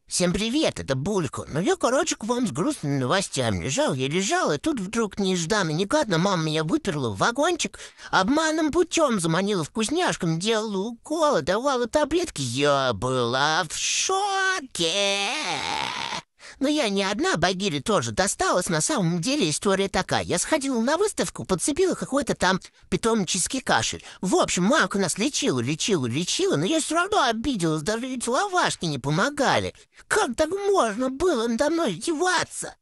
Всем привет, это Булько. Ну я, короче, к вам с грустными новостями. Лежал, и тут вдруг нежданно-негаданно мама меня выперла в вагончик, обманным путем заманила вкусняшкам, делала уколы, давала таблетки. Я была в шоке. Но я не одна, Багире тоже досталась. На самом деле история такая. Я сходила на выставку, подцепила какой-то там питомнический кашель. В общем, мамка нас лечила, но я все равно обиделась, даже эти лавашки не помогали. Как так можно было надо мной издеваться?